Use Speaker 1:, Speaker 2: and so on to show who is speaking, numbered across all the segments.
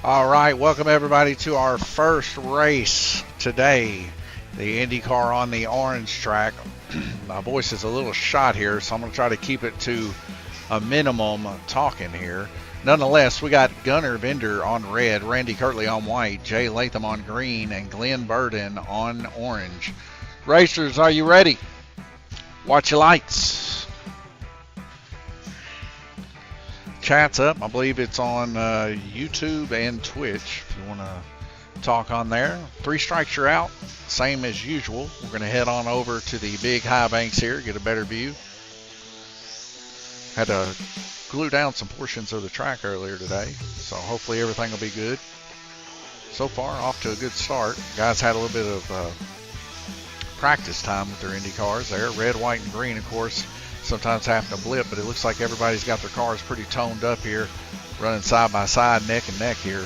Speaker 1: All right, welcome everybody to our first race today. The IndyCar on the orange track. My voice is a little shot here, so I'm going to try to keep it to a minimum talking here. Nonetheless, we got Gunnar Bender on red, Randy Kirtley on white, Jay Latham on green, and Glenn Burden on orange. Racers, are you ready? Watch your lights. Chat's up. I believe it's on YouTube and Twitch if you want to talk on there. 3 strikes, you're out. Same as usual. We're going to head on over to the big high banks here, get a better view. Had to glue down some portions of the track earlier today, so hopefully everything will be good. So far, off to a good start. Guys had a little bit of practice time with their Indy cars there. Red, white, and green, of course, sometimes having to blip, but it looks like everybody's got their cars pretty toned up here, running side by side, neck and neck here.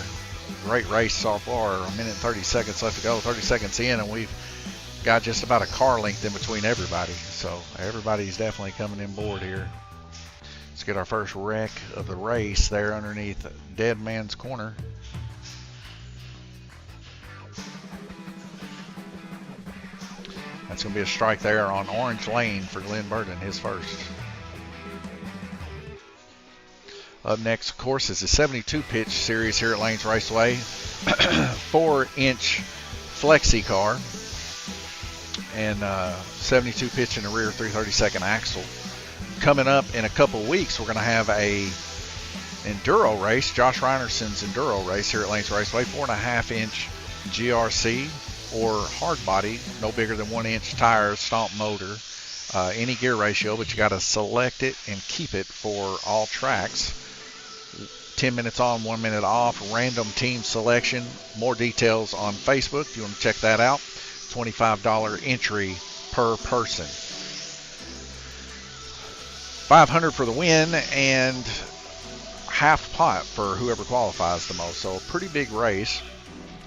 Speaker 1: Great race so far. A minute and 30 seconds left to go. 30 seconds in, and we've got just about a car length in between everybody. So everybody's definitely coming in board here. Let's get our first wreck of the race there underneath Dead Man's Corner. That's going to be a strike there on Orange Lane for Glenn Burden, his first. Up next, of course, is the 72 pitch series here at Lanes Raceway. 4-inch flexi car and 72 pitch in the rear 332nd axle. Coming up in a couple weeks, we're going to have a enduro race, Josh Reinerson's enduro race here at Lanes Raceway. 4.5-inch GRC or hard body, no bigger than 1-inch tires, stomp motor, any gear ratio, but you got to select it and keep it for all tracks. 10 minutes on, 1 minute off, random team selection. More details on Facebook if you want to check that out. $25 entry per person. $500 for the win and half pot for whoever qualifies the most. So a pretty big race.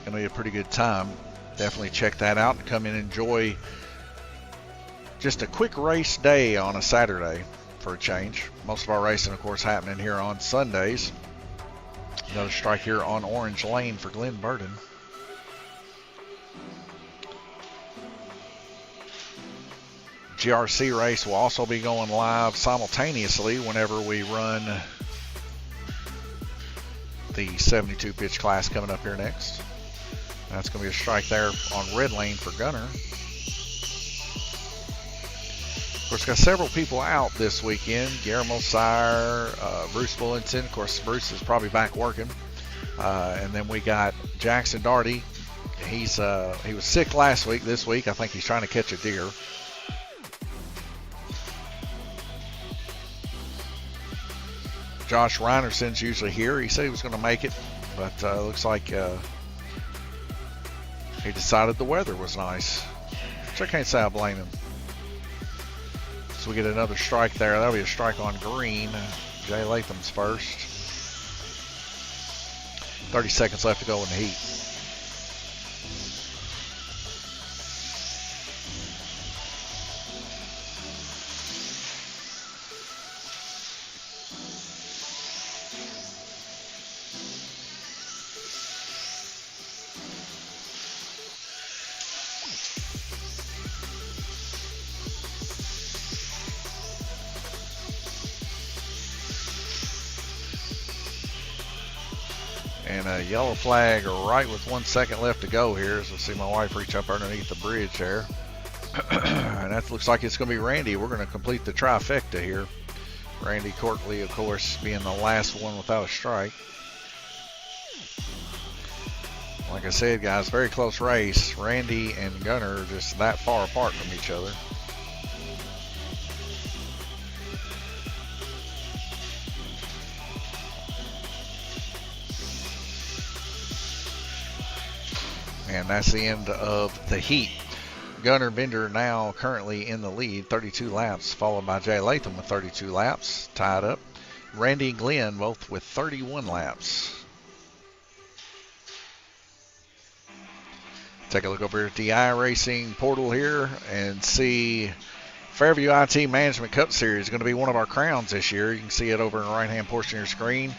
Speaker 1: Going to be a pretty good time. Definitely check that out and come in and enjoy just a quick race day on a Saturday for a change. Most of our racing, of course, happening here on Sundays. Another strike here on Orange Lane for Glenn Burden. GRC race will also be going live simultaneously whenever we run the 72 pitch class coming up here next. That's going to be a strike there on Red Lane for Gunnar. Of course, got several people out this weekend. Guillermo Sire, Bruce Bullinson. Of course, Bruce is probably back working. And then we got Jackson Darty. He was sick last week. This week, I think he's trying to catch a deer. Josh Reinerson's usually here. He said he was going to make it, but looks like he decided the weather was nice, which I can't say I blame him. So we get another strike there. That'll be a strike on green. Jay Latham's first. 30 seconds left to go in the heat. And a yellow flag right with 1 second left to go here. So see my wife reach up underneath the bridge there. And that looks like it's going to be Randy. We're going to complete the trifecta here. Randy Kirtley, of course, being the last one without a strike. Like I said, guys, very close race. Randy and Gunnar are just that far apart from each other. And that's the end of the heat. Gunnar Bender now currently in the lead, 32 laps, followed by Jay Latham with 32 laps, tied up. Randy and Glenn both with 31 laps. Take a look over at the iRacing portal here and see Fairview IT Management Cup Series is going to be one of our crowns this year. You can see it over in the right-hand portion of your screen.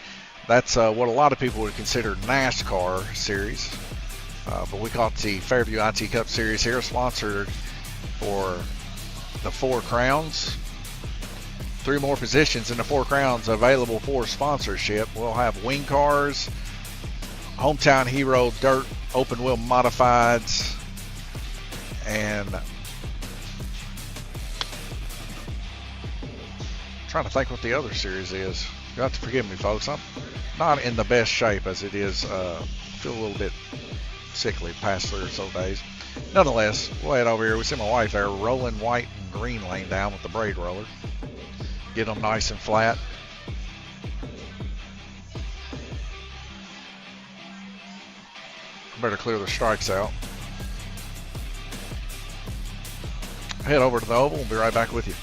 Speaker 1: That's what a lot of people would consider NASCAR series, but we call it the Fairview IT Cup Series here, sponsored for the 4 Crowns. 3 more positions in the 4 Crowns available for sponsorship. We'll have wing cars, Hometown Hero dirt open wheel modifieds, and trying to think what the other series is. You have to forgive me, folks. I'm not in the best shape as it is. Feel a little bit sickly past 3 or so days. Nonetheless, we'll head over here. We see my wife there rolling white and green lane down with the braid roller. Get them nice and flat. Better clear the strikes out. Head over to the oval. We'll be right back with you.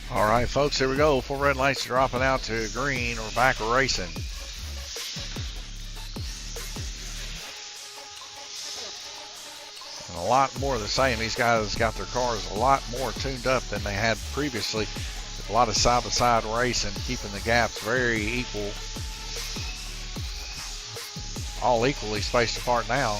Speaker 1: All right, folks, here we go. 4 red lights dropping out to green. We're back racing. And a lot more of the same. These guys got their cars a lot more tuned up than they had previously. With a lot of side-by-side racing, keeping the gaps very equal. All equally spaced apart now.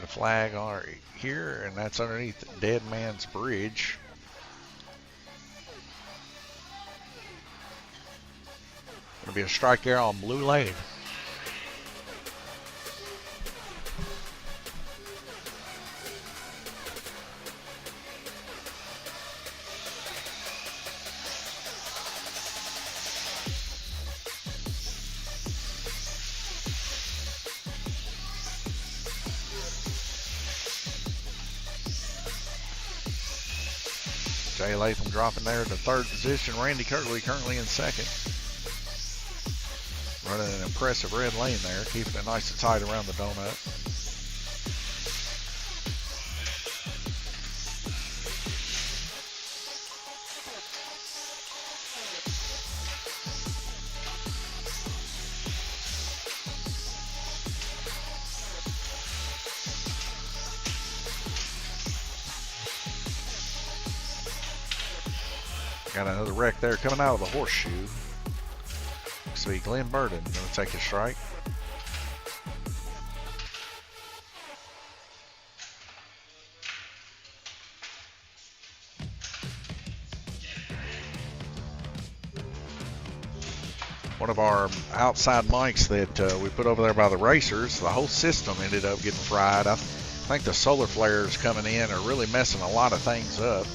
Speaker 1: Flag on here, and that's underneath Dead Man's Bridge. Gonna be a strike there on blue lane. Jay Latham dropping there to 3rd position. Randy Kirtley currently in 2nd. Running an impressive red lane there, keeping it nice and tight around the donut. Got another wreck there coming out of the horseshoe. Looks to be Glenn Burden going to take a strike. One of our outside mics that we put over there by the racers, the whole system ended up getting fried. I think the solar flares coming in are really messing a lot of things up.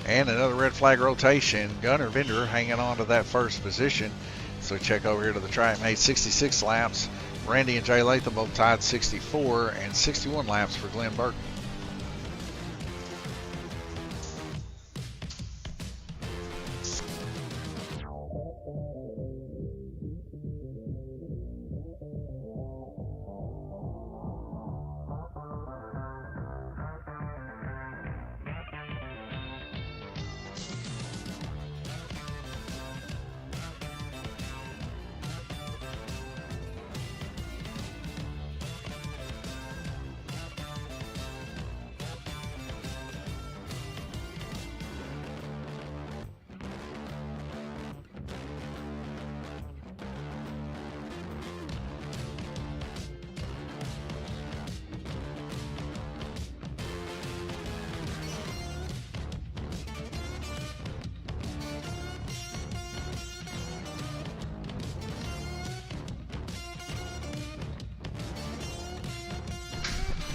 Speaker 1: And another red flag rotation. Gunner Vendor hanging on to that first position. So check over here to the track. Made 66 laps. Randy and Jay Latham both tied 64 and 61 laps for Glenn Burton.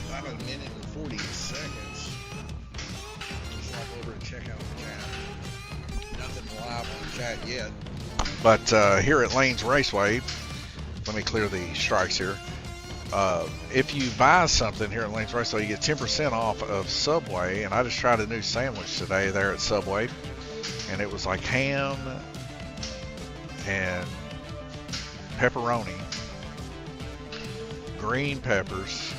Speaker 1: About a minute and 40 seconds. Just hop over and check out the chat. Nothing live on the chat yet. But here at Lanes Raceway, let me clear the strikes here. If you buy something here at Lanes Raceway, you get 10% off of Subway. And I just tried a new sandwich today there at Subway. And it was like ham and pepperoni, green peppers.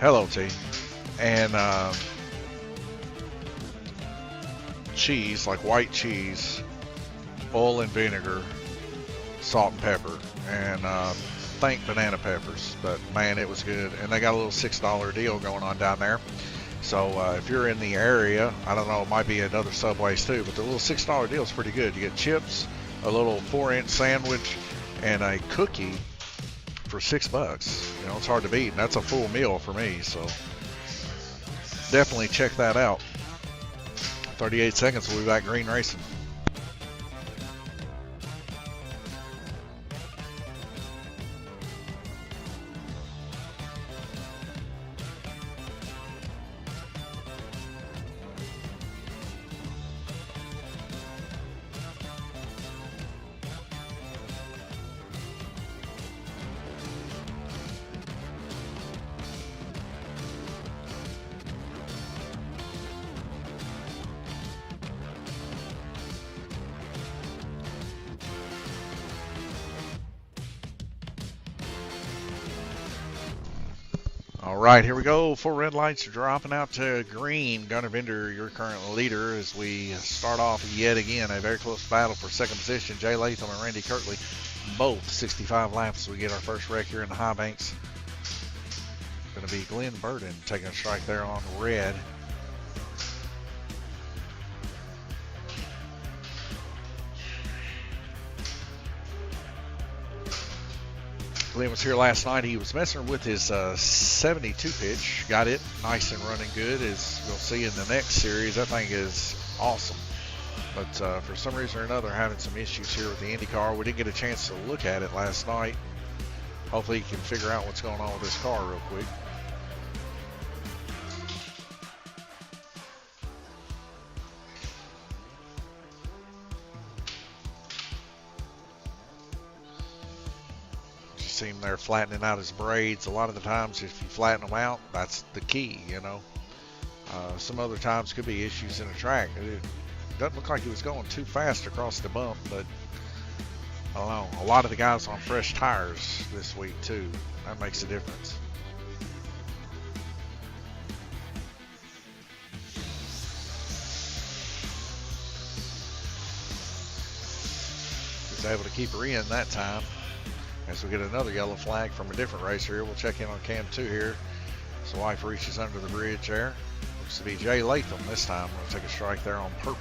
Speaker 1: Hello, T. And cheese, like white cheese, oil and vinegar, salt and pepper, and think banana peppers. But man, it was good. And they got a little $6 deal going on down there. So if you're in the area, I don't know, it might be at other Subways too, but the little $6 deal is pretty good. You get chips, a little 4-inch sandwich, and a cookie for $6. You know, it's hard to beat, and that's a full meal for me. So definitely check that out. 38 seconds, we'll be back green racing. All right, here we go. 4 red lights are dropping out to green. Gunner Vendor, your current leader, as we start off yet again a very close battle for second position. Jay Latham and Randy Kirtley, both 65 laps. We get our first wreck here in the high banks. Going to be Glenn Burton taking a strike there on red. Glenn was here last night. He was messing with his 72 pitch. Got it nice and running good. As you'll see in the next series, that thing is awesome. But for some reason or another, having some issues here with the IndyCar. We didn't get a chance to look at it last night. Hopefully you can figure out what's going on with this car real quick. See him there flattening out his braids. A lot of the times if you flatten them out, that's the key, you know. Some other times could be issues in the track. It doesn't look like he was going too fast across the bump, but I don't know. A lot of the guys on fresh tires this week too. That makes a difference. Was able to keep her in that time. As we get another yellow flag from a different racer here, we'll check in on cam 2 here. His wife reaches under the bridge there. Looks to be Jay Latham this time. We'll take a strike there on purple.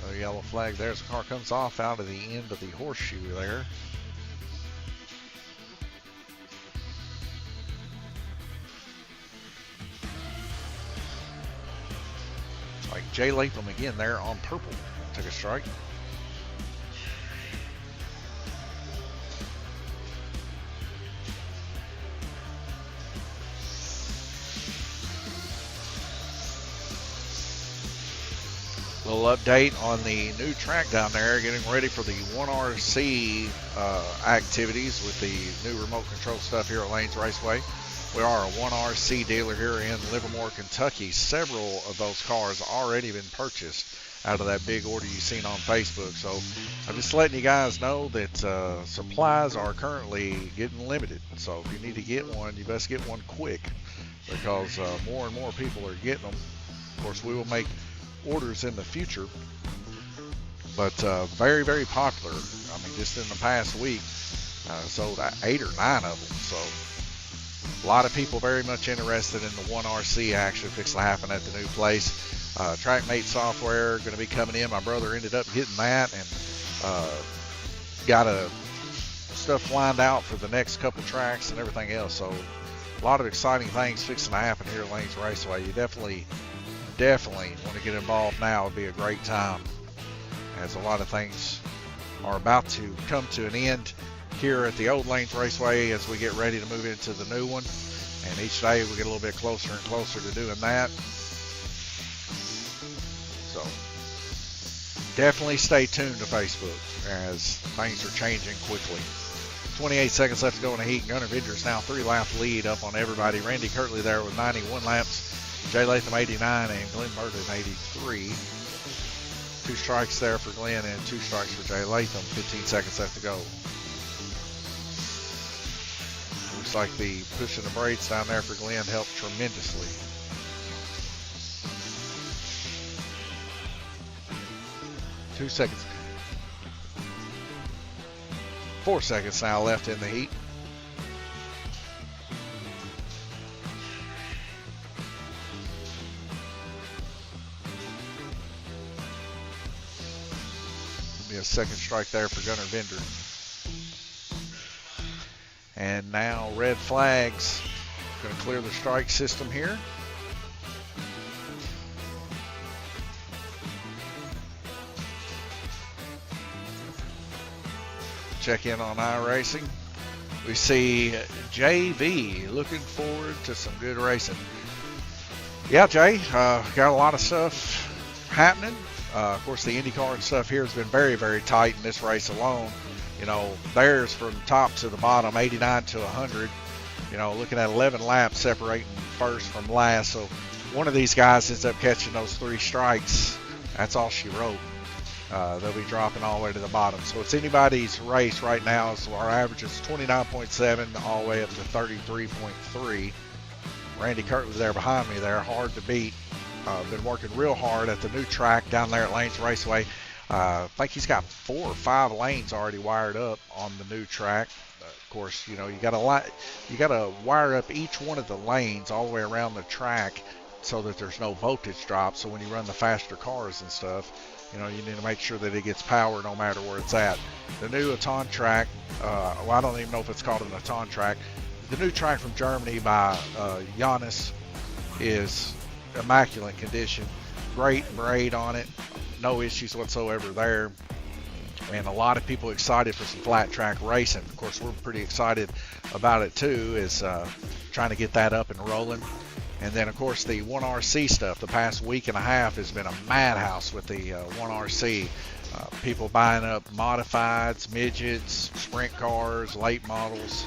Speaker 1: No yellow flag. There's a car comes off out of the end of the horseshoe there. It's like Jay Latham again there on purple. Took a strike. Little update on the new track down there, getting ready for the 1RC activities with the new remote control stuff here at Lanes Raceway. We are a 1RC dealer here in Livermore, Kentucky. Several of those cars already been purchased out of that big order you've seen on Facebook. So I'm just letting you guys know that supplies are currently getting limited. So if you need to get one, you best get one quick, because more and more people are getting them. Of course, we will make orders in the future, but very, very popular. I mean, just in the past week, sold 8 or 9 of them. So a lot of people very much interested in the 1RC action fixing to happen at the new place. TrackMate software going to be coming in. My brother ended up getting that and got stuff lined out for the next couple tracks and everything else. So a lot of exciting things fixing to happen here at Lanes Raceway. You definitely want to get involved now. Would be a great time, as a lot of things are about to come to an end here at the old Lanes Raceway as we get ready to move into the new one. And each day we get a little bit closer and closer to doing that. So definitely stay tuned to Facebook as things are changing quickly. 28 seconds left to go in the heat. Gunnar Vidger's now 3-lap lead up on everybody. Randy Kirtley there with 91 laps. Jay Latham 89 and Glenn Burton 83. 2 strikes there for Glenn and 2 strikes for Jay Latham. 15 seconds left to go. Looks like the pushing the brakes down there for Glenn helped tremendously. Two seconds. 4 seconds now left in the heat. A second strike there for Gunnar Bender. And now red flags. Going to clear the strike system here. Check in on iRacing. We see JV looking forward to some good racing. Yeah, Jay, got a lot of stuff happening. Of course, the IndyCar and stuff here has been very, very tight in this race alone. You know, there's from top to the bottom, 89 to 100. You know, looking at 11 laps separating first from last. So one of these guys ends up catching those 3 strikes. That's all she wrote. They'll be dropping all the way to the bottom. So it's anybody's race right now. So our average is 29.7 all the way up to 33.3. Randy Kurt was there behind me there, hard to beat. Been working real hard at the new track down there at Lanes Raceway. I think he's got 4 or 5 lanes already wired up on the new track. Of course, you know, you got to wire up each one of the lanes all the way around the track so that there's no voltage drop. So when you run the faster cars and stuff, you know, you need to make sure that it gets power no matter where it's at. The new Aton track, well, I don't even know if it's called an Aton track. The new track from Germany by Giannis is immaculate condition. Great braid on it. No issues whatsoever there. And a lot of people excited for some flat track racing. Of course, we're pretty excited about it too, is trying to get that up and rolling. And then, of course, the 1RC stuff. The past week and a half has been a madhouse with the 1RC. People buying up modifieds, midgets, sprint cars, late models.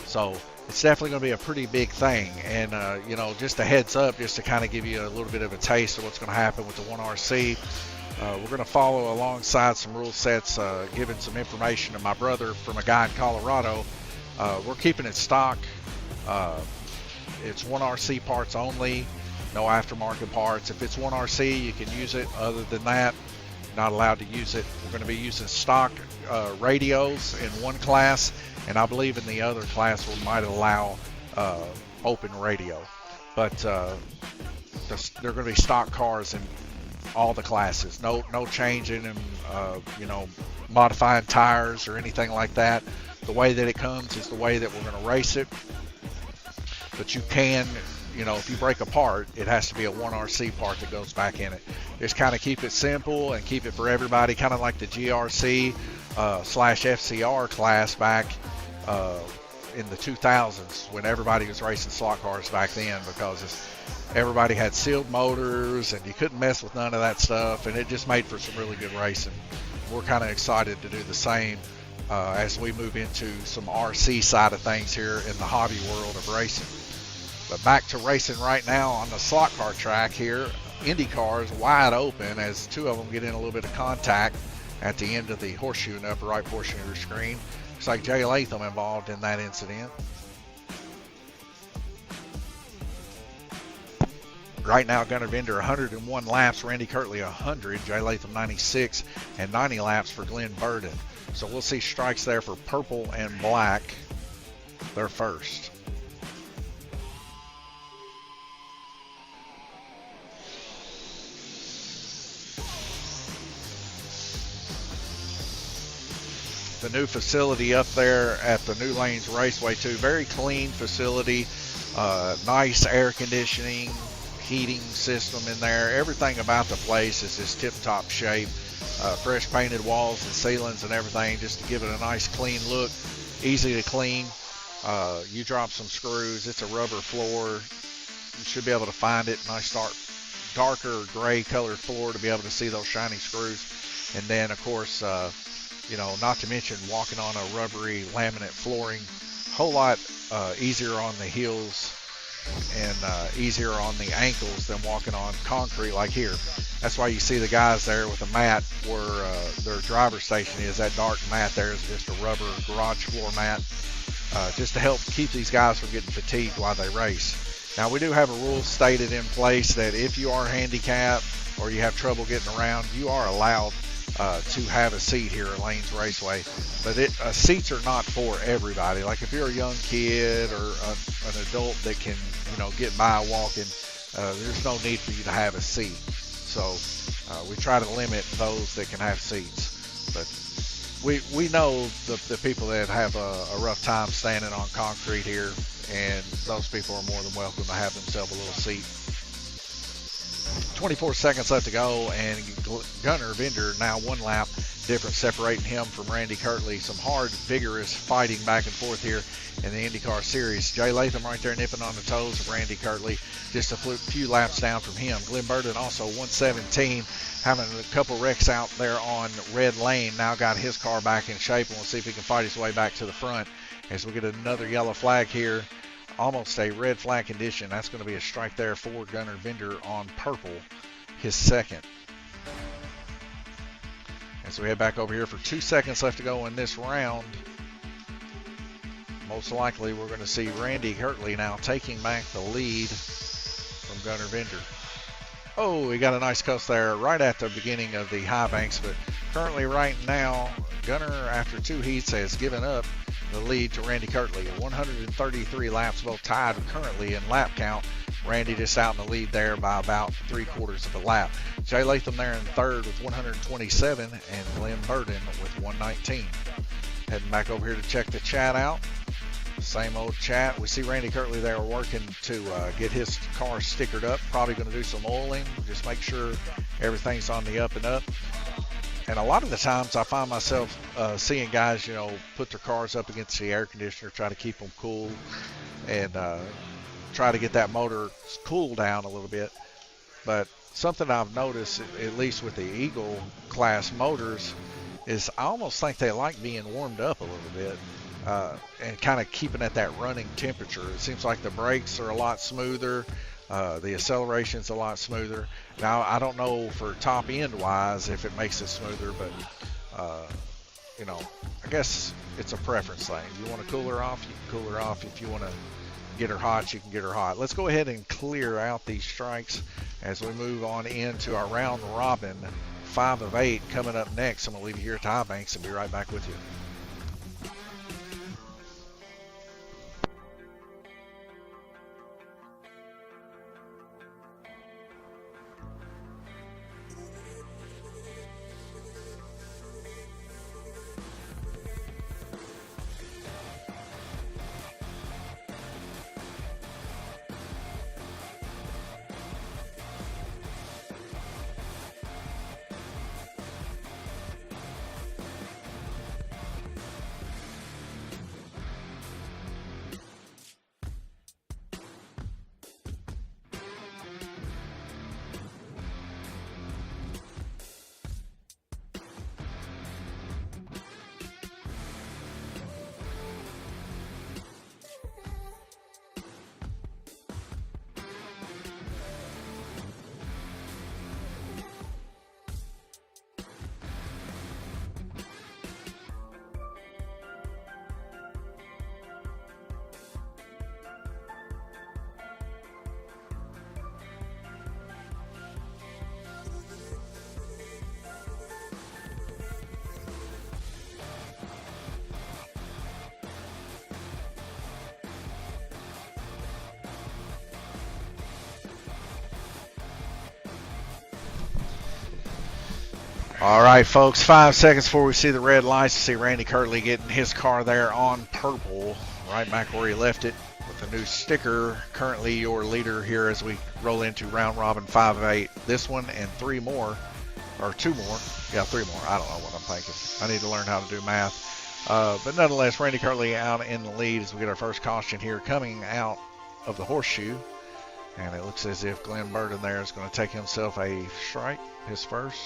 Speaker 1: So it's definitely going to be a pretty big thing. And, you know, just a heads up, just to kind of give you a little bit of a taste of what's going to happen with the 1RC. We're going to follow alongside some rule sets, giving some information to my brother from a guy in Colorado. We're keeping it stock. It's 1RC parts only, no aftermarket parts. If it's 1RC, you can use it. Other than that, not allowed to use it. We're going to be using stock radios in one class, and I believe in the other class we might allow open radio. But they're going to be stock cars, and all the classes. No changing and modifying tires or anything like that. The way that it comes is the way that we're going to race it. But you can, if you break a part, it has to be a 1RC part that goes back in it. Just kind of keep it simple and keep it for everybody, kind of like the GRC slash FCR class back in the 2000s when everybody was racing slot cars back then, because everybody had sealed motors and you couldn't mess with none of that stuff, and it just made for some really good racing. We're kind of excited to do the same as we move into some RC side of things here in the hobby world of racing. But back to racing right now on the slot car track here. Indy cars wide open as two of them get in a little bit of contact at the end of the horseshoe in the upper right portion of your screen. Looks like Jay Latham involved in that incident. Right now, Gunnar Bender 101 laps, Randy Kirtley 100, Jay Latham 96, and 90 laps for Glenn Burden. So we'll see strikes there for purple and black. They're first. The new facility up there at the New Lanes Raceway too, very clean facility, nice air conditioning, heating system in there. Everything about the place is just tip-top shape. Fresh painted walls and ceilings and everything, just to give it a nice clean look, easy to clean. You drop some screws, it's a rubber floor. You should be able to find it. Nice darker gray colored floor to be able to see those shiny screws. And then of course, not to mention walking on a rubbery laminate flooring, whole lot easier on the heels and easier on the ankles than walking on concrete like here. That's why you see the guys there with a mat where their driver station is. That dark mat there is just a rubber garage floor mat, just to help keep these guys from getting fatigued while they race. Now we do have a rule stated in place that if you are handicapped or you have trouble getting around, you are allowed to have a seat here at Lanes Raceway, but seats are not for everybody. Like if you're a young kid or an adult that can, get by walking, there's no need for you to have a seat. So we try to limit those that can have seats. But we know the people that have a rough time standing on concrete here, and those people are more than welcome to have themselves a little seat. 24 seconds left to go, and Gunnar Bender now one lap difference separating him from Randy Kirtley. Some hard, vigorous fighting back and forth here in the IndyCar Series. Jay Latham right there nipping on the toes of Randy Kirtley, just a few laps down from him. Glenn Burden also 117, having a couple wrecks out there on Red Lane. Now got his car back in shape, and we'll see if he can fight his way back to the front as we get another yellow flag here. Almost a red flag condition. That's going to be a strike there for Gunnar Bender on purple, his second. And so we head back over here for 2 seconds left to go in this round. Most likely we're going to see Randy Kirtley now taking back the lead from Gunnar Bender. Oh, he got a nice cuss there right at the beginning of the high banks, but currently right now, Gunnar, after two heats, has given up the lead to Randy Kirtley. 133 laps, both tied currently in lap count. Randy just out in the lead there by about 3/4 of a lap. Jay Latham there in third with 127, and Glenn Burden with 119. Heading back over here to check the chat out. Same old chat. We see Randy Kirtley there working to get his car stickered up. Probably going to do some oiling. Just make sure everything's on the up and up. And a lot of the times I find myself seeing guys, put their cars up against the air conditioner, try to keep them cool and try to get that motor cooled down a little bit. But something I've noticed, at least with the Eagle class motors, is I almost think they like being warmed up a little bit and kind of keeping at that running temperature. It seems like the brakes are a lot smoother. The acceleration's a lot smoother. Now, I don't know for top end wise if it makes it smoother, but I guess it's a preference thing. You want to cool her off, you can cool her off. If you want to get her hot, you can get her hot. Let's go ahead and clear out these strikes as we move on into our round robin 5 of 8 coming up next. I'm going to leave you here at High Banks and be right back with you. All right, folks, 5 seconds before we see the red lights. See Randy Kirtley getting his car there on purple, right back where he left it with a new sticker. Currently your leader here as we roll into round robin 5 of 8. This one and 3 more, or 2 more. Yeah, 3 more. I don't know what I'm thinking. I need to learn how to do math. But nonetheless, Randy Kirtley out in the lead as we get our first caution here coming out of the horseshoe. And it looks as if Glenn Burden there is going to take himself a strike, his first.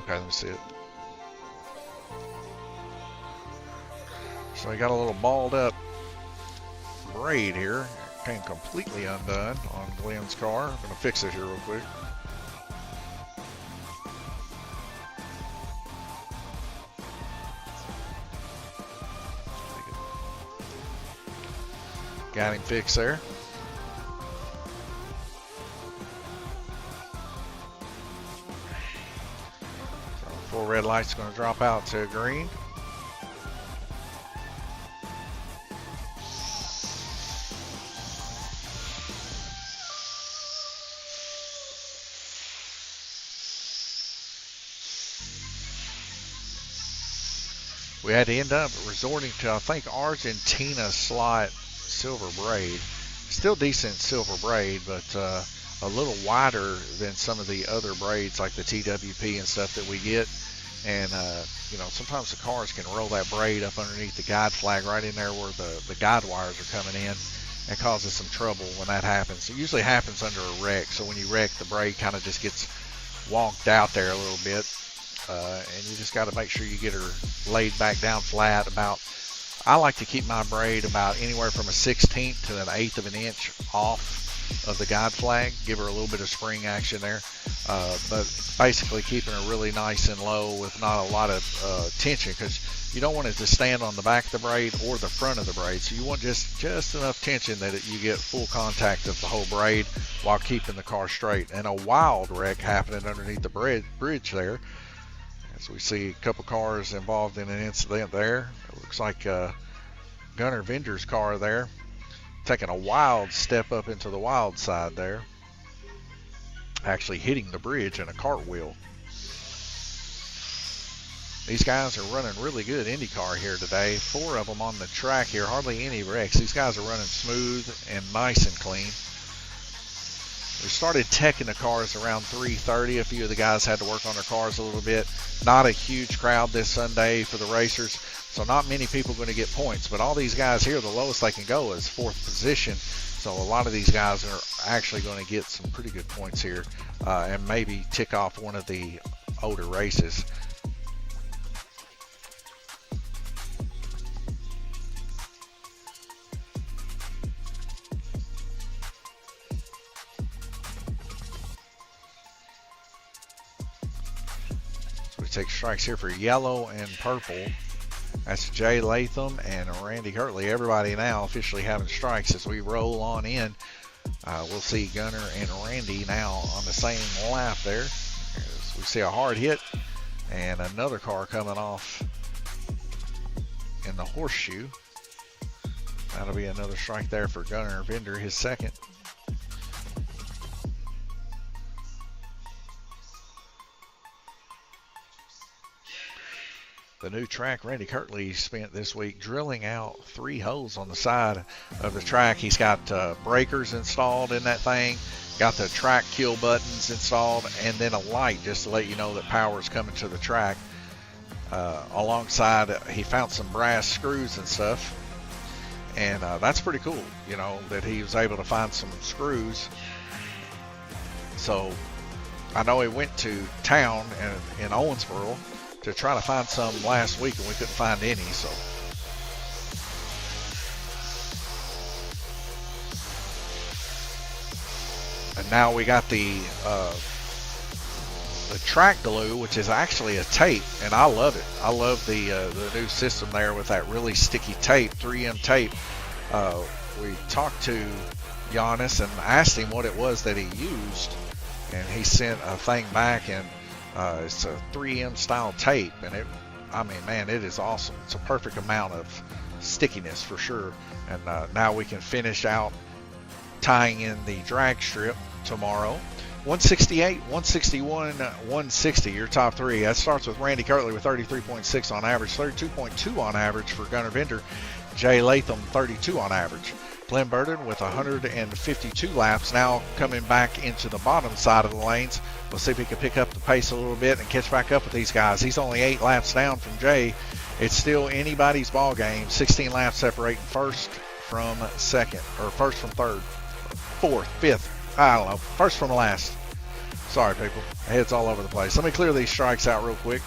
Speaker 1: Okay, let me see it. So I got a little balled up braid here. Came completely undone on Glenn's car. I'm going to fix it here real quick. Got him fixed there. Full red light's going to drop out to green. We had to end up resorting to, I think, Argentina slot silver braid. Still decent silver braid, but a little wider than some of the other braids like the TWP and stuff that we get. And you know, sometimes the cars can roll that braid up underneath the guide flag right in there where the guide wires are coming in, and causes some trouble when that happens. It usually happens under a wreck, so when you wreck, the braid kind of just gets wonked out there a little bit, and you just got to make sure you get her laid back down flat. I like to keep my braid about anywhere from a 1/16 to an 1/8 of an inch off of the guide flag, give her a little bit of spring action there, but basically keeping her really nice and low with not a lot of tension, because you don't want it to stand on the back of the braid or the front of the braid. So you want just enough tension that you get full contact of the whole braid while keeping the car straight. And a wild wreck happening underneath the bridge there, as we see a couple cars involved in an incident there. It looks like Gunnar Vinder's car there taking a wild step up into the wild side there, actually hitting the bridge in a cartwheel. These guys are running really good IndyCar here today. 4 of them on the track here, hardly any wrecks. These guys are running smooth and nice and clean. We started teching the cars around 3:30. A few of the guys had to work on their cars a little bit. Not a huge crowd this Sunday for the racers, so not many people going to get points. But all these guys here, the lowest they can go is 4th position. So a lot of these guys are actually going to get some pretty good points here, and maybe tick off one of the older races. Take strikes here for yellow and purple. That's Jay Latham and Randy Kirtley. Everybody now officially having strikes as we roll on in. We'll see Gunnar and Randy now on the same lap there. As we see a hard hit and another car coming off in the horseshoe. That'll be another strike there for Gunnar Vinder, his second. The new track Randy Kirtley spent this week drilling out 3 holes on the side of the track. He's got breakers installed in that thing, got the track kill buttons installed, and then a light just to let you know that power is coming to the track. Alongside, he found some brass screws and stuff, and that's pretty cool, you know, that he was able to find some screws. So I know he went to town in Owensboro to try to find some last week, and we couldn't find any. So and now we got the track glue, which is actually a tape, and I love it. I love the new system there with that really sticky tape, 3M tape. We talked to Giannis and asked him what it was that he used, and he sent a thing back, and it's a 3M style tape, and I mean, man, it is awesome. It's a perfect amount of stickiness for sure. And now we can finish out tying in the drag strip tomorrow. 168, 161, 160, your top three. That starts with Randy Kirtley with 33.6 on average, 32.2 on average for Gunnar Vinder, Jay Latham 32 on average. Glenn Burden with 152 laps, now coming back into the bottom side of the lanes. We'll see if he can pick up the pace a little bit and catch back up with these guys. He's only 8 laps down from Jay. It's still anybody's ball game. 16 laps separating first from second, or first from third, fourth, fifth. I don't know. First from last. Sorry, people. Head's all over the place. Let me clear these strikes out real quick.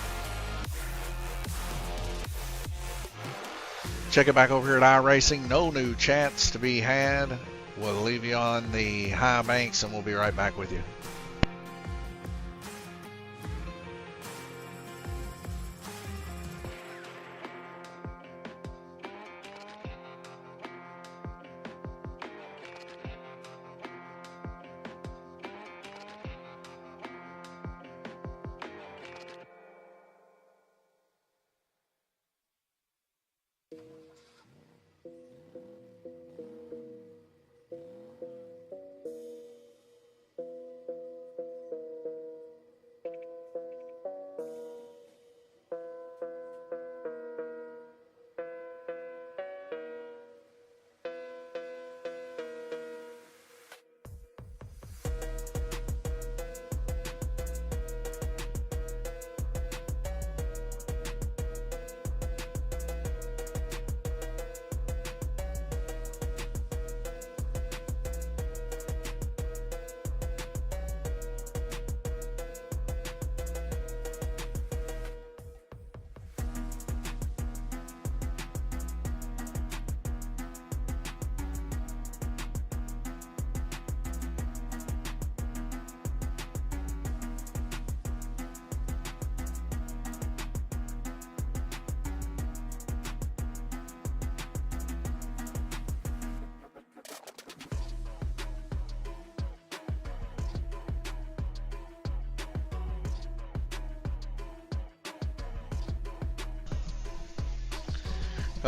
Speaker 1: Check it back over here at iRacing. No new chats to be had. We'll leave you on the high banks, and we'll be right back with you.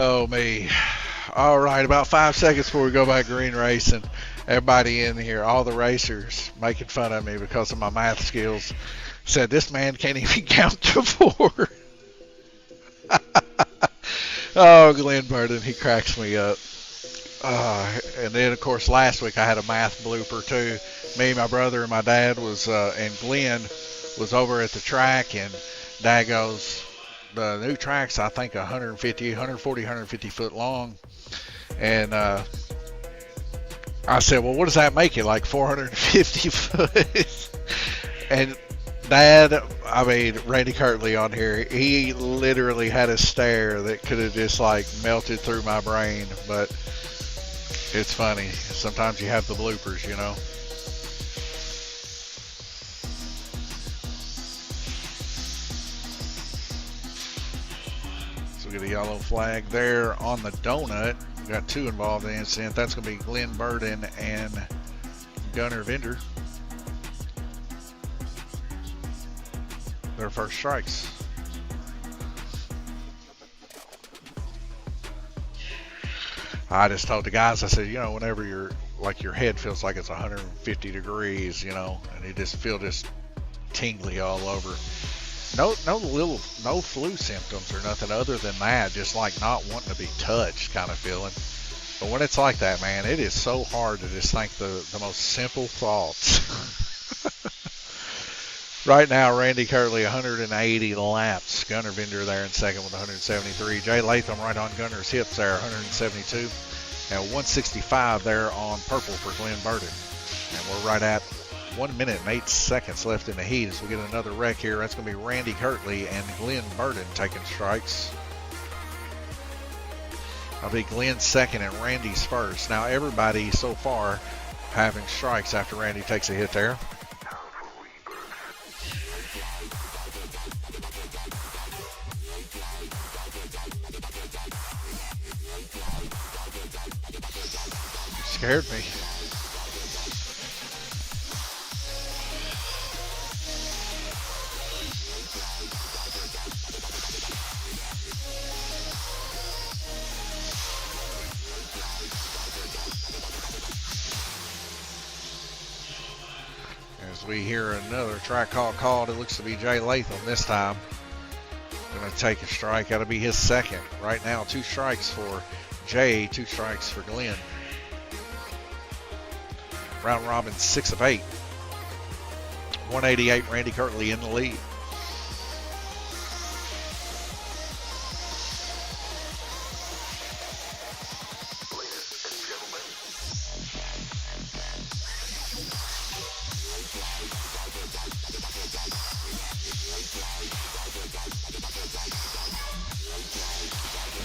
Speaker 1: Oh, me. All right, about 5 seconds before we go back green racing. Everybody in here, all the racers making fun of me because of my math skills, said this man can't even count to 4. Oh, Glenn Burden, he cracks me up. And then, of course, last week I had a math blooper, too. Me, my brother, and my dad and Glenn was over at the track, and Dad goes, the new track's, I think, 140, 150 foot long. And I said, well, what does that make it, like 450 foot? And Dad, I mean, Randy Kirtley on here, he literally had a stare that could have just like melted through my brain. But it's funny. Sometimes you have the bloopers, you know. We get a yellow flag there on the donut. We got 2 involved in the incident. That's going to be Glenn Burden and Gunnar Vinder. Their first strikes. I just told the guys, I said, you know, whenever your head feels like it's 150 degrees, you know, and you just feel just tingly all over. No flu symptoms or nothing other than that, just like not wanting to be touched kind of feeling. But when it's like that, man, it is so hard to just think the most simple thoughts. Right now, Randy Kirtley, 180 laps. Gunnar Vinder there in second with 173. Jay Latham right on Gunnar's hips there, 172. And 165 there on purple for Glenn Burden. And we're right at 1 minute and 8 seconds left in the heat as we get another wreck here. That's going to be Randy Kirtley and Glenn Burden taking strikes. I'll be Glenn's second and Randy's first. Now everybody so far having strikes after Randy takes a hit there. You scared me. we hear another track call called. It looks to be Jay Latham this time. Going to take a strike. That'll be his second. Right now, 2 strikes for Jay, 2 strikes for Glenn. Round robin, 6 of 8. 188, Randy Kirtley in the lead.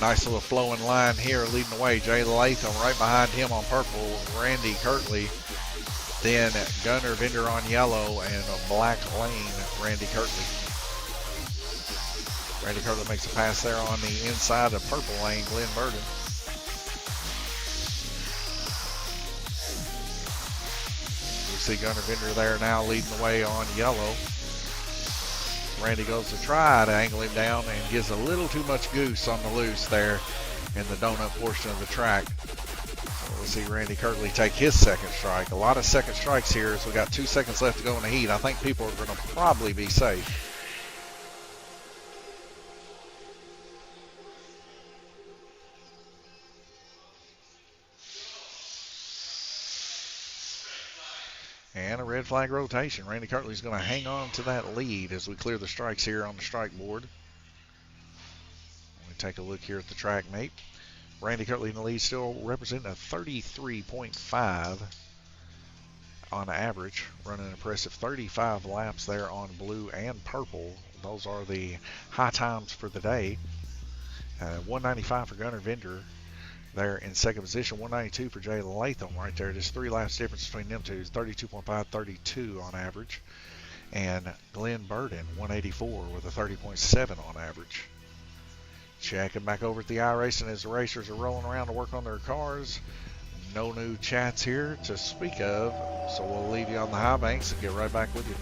Speaker 1: Nice little flowing line here leading the way. Jay Latham right behind him on purple, Randy Kirtley. Then Gunnar Vender on yellow and a black lane, Randy Kirtley. Randy Kirtley makes a pass there on the inside of purple lane, Glenn Burden. We see Gunnar Vender there now leading the way on yellow. Randy goes to try to angle him down and gives a little too much goose on the loose there in the donut portion of the track. So we'll see Randy Kirtley take his second strike. A lot of second strikes here, so we got 2 seconds left to go in the heat. I think people are going to probably be safe. And a red flag rotation. Randy Kirtley's going to hang on to that lead as we clear the strikes here on the strike board. We take a look here at the track mate. Randy Kirtley in the lead, still representing a 33.5 on average. Running an impressive 35 laps there on blue and purple. Those are the high times for the day. 195 for Gunnar Vender there in second position. 192 for Jay Latham right there. Just 3 laps difference between them two. 32.5, 32 on average. And Glenn Burden, 184 with a 30.7 on average. Checking back over at the iRacing as the racers are rolling around to work on their cars. No new chats here to speak of, so we'll leave you on the high banks and get right back with you.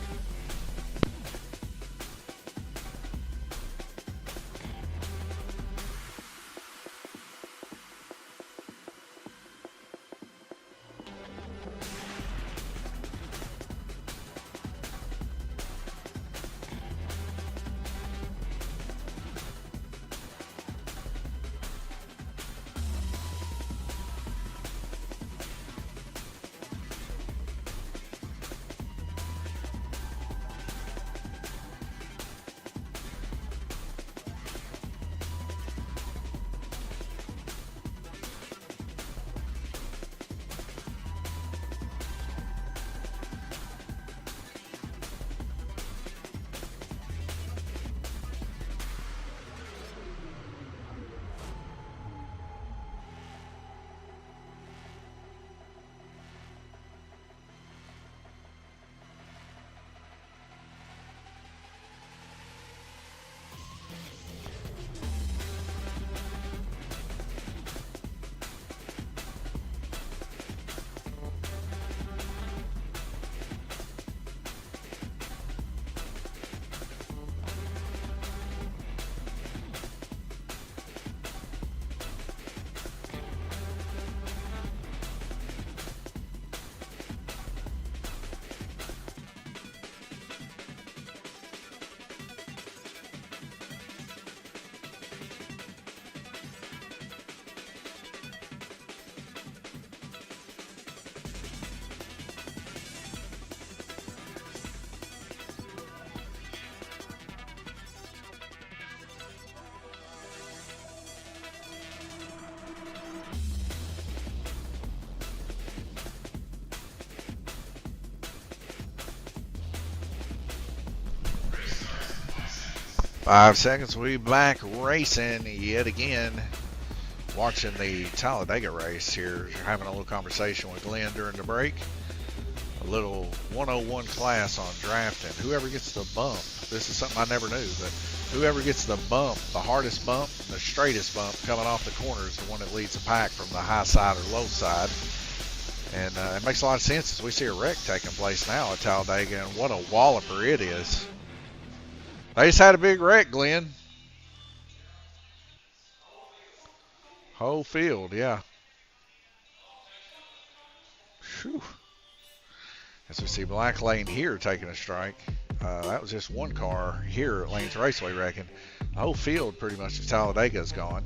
Speaker 1: Five seconds, we back racing yet again. Watching the Talladega race here, having a little conversation with Glenn during the break. A little 101 class on drafting. Whoever gets the bump, this is something I never knew, but whoever gets the bump, the hardest bump, the straightest bump coming off the corner is the one that leads the pack from the high side or low side. And it makes a lot of sense as we see a wreck taking place now at Talladega, and what a walloper it is. They just had a big wreck, Glenn. Whole field, yeah. Whew. As we see Black Lane here taking a strike. That was just one car here at Lane's Raceway wrecking. The whole field pretty much of Talladega is gone.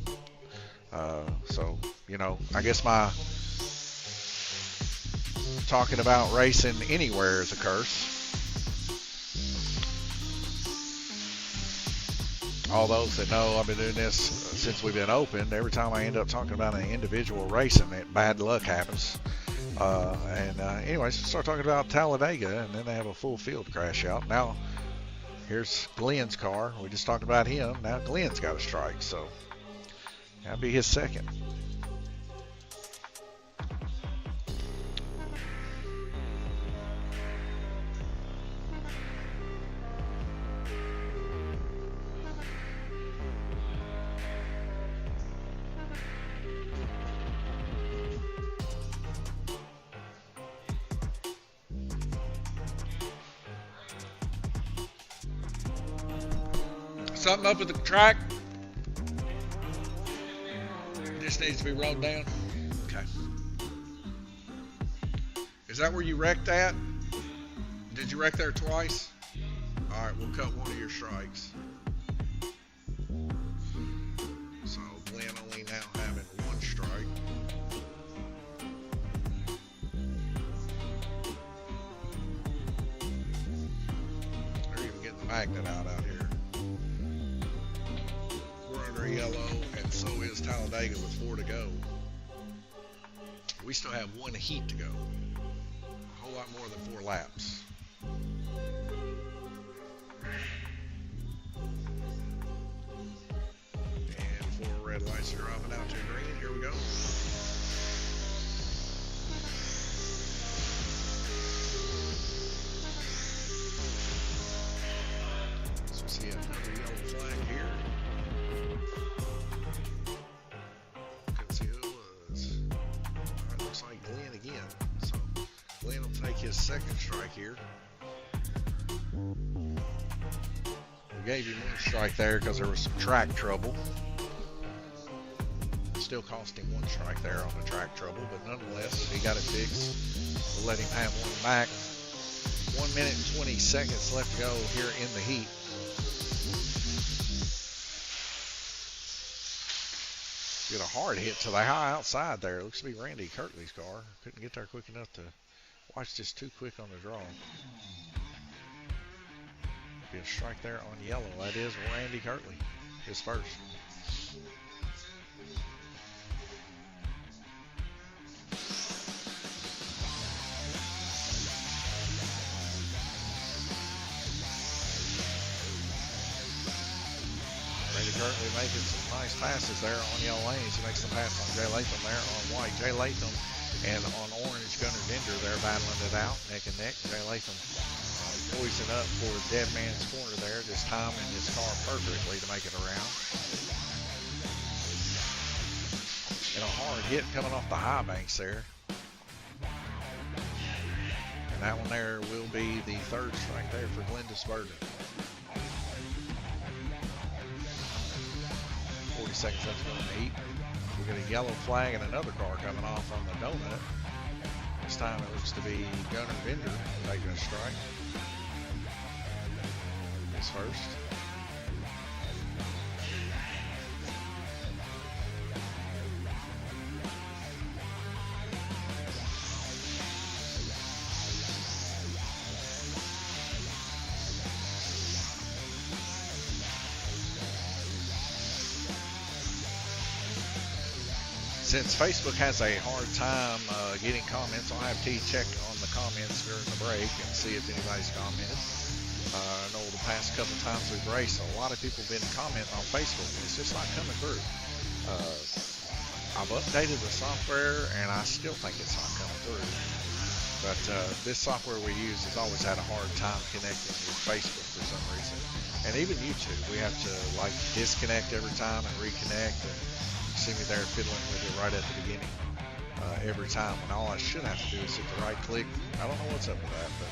Speaker 1: So, you know, I guess my talking about racing anywhere is a curse. All those that know I've been doing this since we've been open, every time I end up talking about an individual racing, bad luck happens. Anyways, start talking about Talladega, and then they have a full field crash out. Now, here's Glenn's car. We just talked about him. Now Glenn's got a strike, so that'll be his second. Something up at the track? This needs to be rolled down. Okay. Is that where you wrecked at? Did you wreck there twice? All right, we'll cut one of your strikes. So Glenn only now having one strike. They're even getting the magnet out here. Yellow, and so is Talladega with 4 to go. We still have 1 heat to go. A whole lot more than 4 laps. And 4 red lights are dropping out to green. Here we go. So we see another yellow flag here. His second strike here. We gave him 1 strike there because there was some track trouble. Still cost him 1 strike there on the track trouble, but nonetheless, he got it fixed. We'll let him have 1 back. 1 minute and 20 seconds left to go here in the heat. Get a hard hit to the high outside there. Looks to be Randy Kirtley's car. Couldn't get there quick enough to watch this too quick on the draw. Be a strike there on yellow. That is Randy Kirtley, his first. Randy Kirtley making some nice passes there on yellow lanes. He makes the pass on Jay Latham there on white. Jay Latham and on orange, Gunnar Bender, they're battling it out, neck and neck. Jay Latham poising up for dead man's corner there, just timing his car perfectly to make it around. And a hard hit coming off the high banks there. And that one there will be the 3rd strike there for Glenda Spurgeon. 40 seconds left to go in the heat. We got a yellow flag and another car coming off on the donut. This time it looks to be Gunnar Bender taking a strike. His first. Since Facebook has a hard time getting comments, I'll have T check on the comments during the break and see if anybody's commented. I know the past couple times we've raced, a lot of people have been commenting on Facebook, and it's just not coming through. I've updated the software, and I still think it's not coming through. But this software we use has always had a hard time connecting with Facebook for some reason. And even YouTube, we have to like disconnect every time and reconnect. And see me there fiddling with it right at the beginning every time, when all I should have to do is hit the right click. I don't know what's up with that, but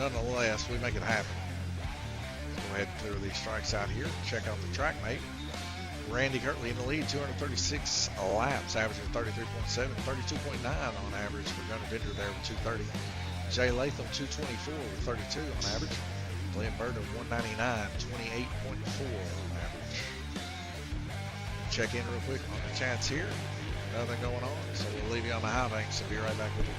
Speaker 1: nonetheless, we make it happen. Go ahead and clear these strikes out here. Check out the track mate. Randy Kirtley in the lead, 236 laps, averaging 33.7, 32.9 on average for Gunnar Bender there with 230. Jay Latham 224 with 32 on average. Glenn Burton 199, 28.4 on average. Check in real quick on the chats here. Nothing going on, so we'll leave you on the high banks and be right back with you.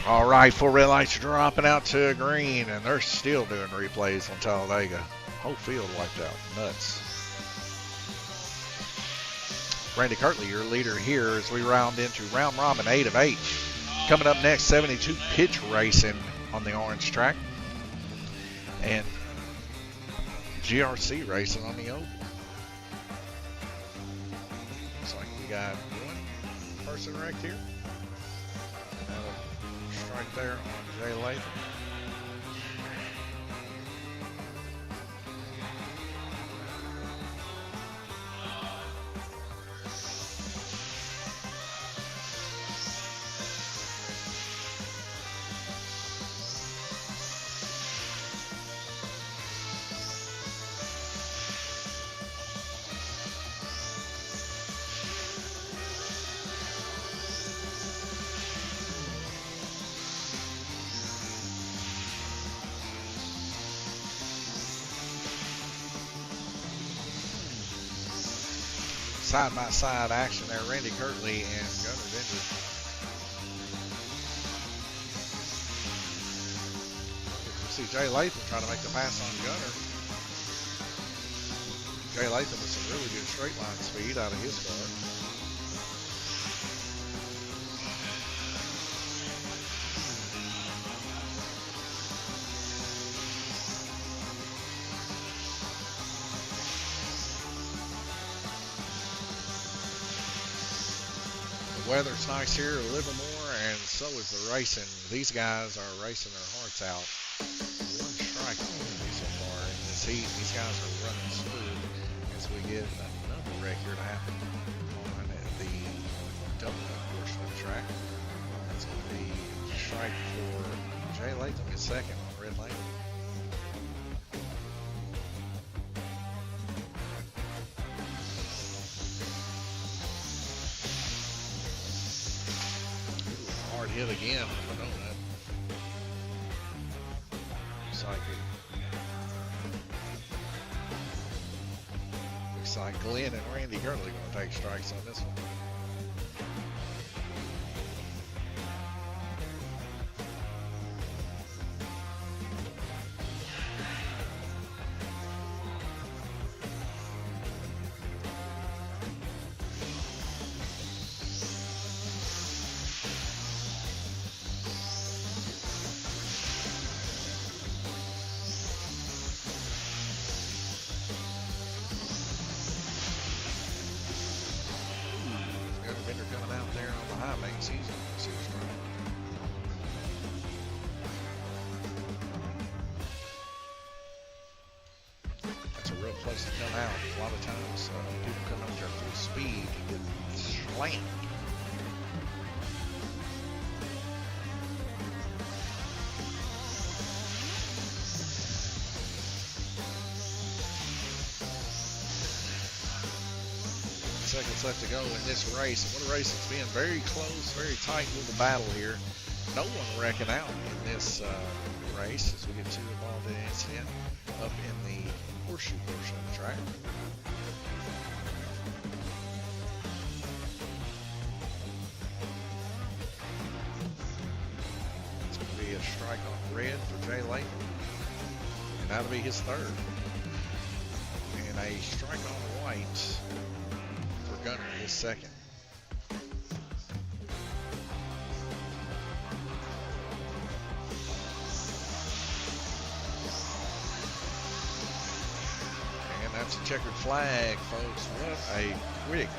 Speaker 1: All right, 4 red lights dropping out to green, and they're still doing replays on Talladega. Whole field wiped out. Nuts. Randy Kirtley, your leader here as we round into round robin 8 of 8. Coming up next, 72 pitch racing on the orange track. And GRC racing on the oval. Looks like we got one person wrecked here. Right there on Jay Latham. Side-by-side action there, Randy Kirtley and Gunnar Vintage. You see Jay Latham trying to make the pass on Gunnar. Jay Latham with some really good straight line speed out of his car. Weather's nice here at Livermore, and so is the racing. These guys are racing their hearts out. One strike only so far in this heat. These guys are running smooth as we get another wreck here to happen on the double portion of the track. That's going to be a strike for Jay Latham in second on red lane. Hit again on the donut. Looks like Looks like Glenn and Randy Gurley going to take strikes on this one. Coming out there on the high mains, he's super strong. That's a real place to come out. A lot of times people come out there full speed and get slammed. Seconds left to go in this race. What a race it's been. Very close, very tight little battle here. No one wrecking out in this race as we get to the involved in incident up in the horseshoe portion of the track. It's going to be a strike on red for Jay Latham, and that'll be his third. And a strike on white for Gunner, his second. And that's a checkered flag, folks. What a quick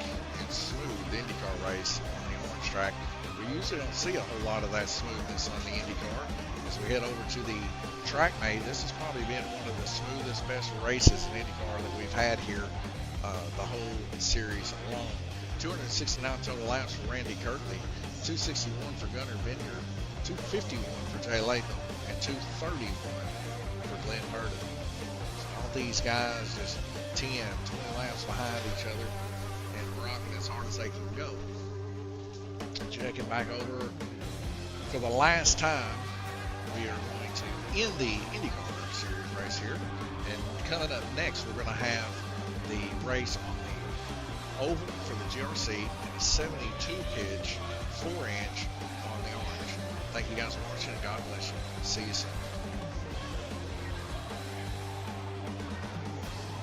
Speaker 1: and smooth IndyCar race on the orange track. We usually don't see a whole lot of that smoothness on the IndyCar. As we head over to the track mate, this has probably been one of the smoothest, best races in IndyCar that we've had here the whole series alone. 269 total laps for Randy Kirtley, 261 for Gunnar Vineyard, 251 for Jay Latham, and 231 for Glenn Burden. So all these guys just 10, 20 laps behind each other and rocking as hard as they can go. Checking back over for the last time, we are going to end the IndyCar Series race here. And coming up next, we're going to have the race on the oval for the GRC and a 72 pitch 4-inch on the orange. Thank you guys for watching, and God bless you. See you soon.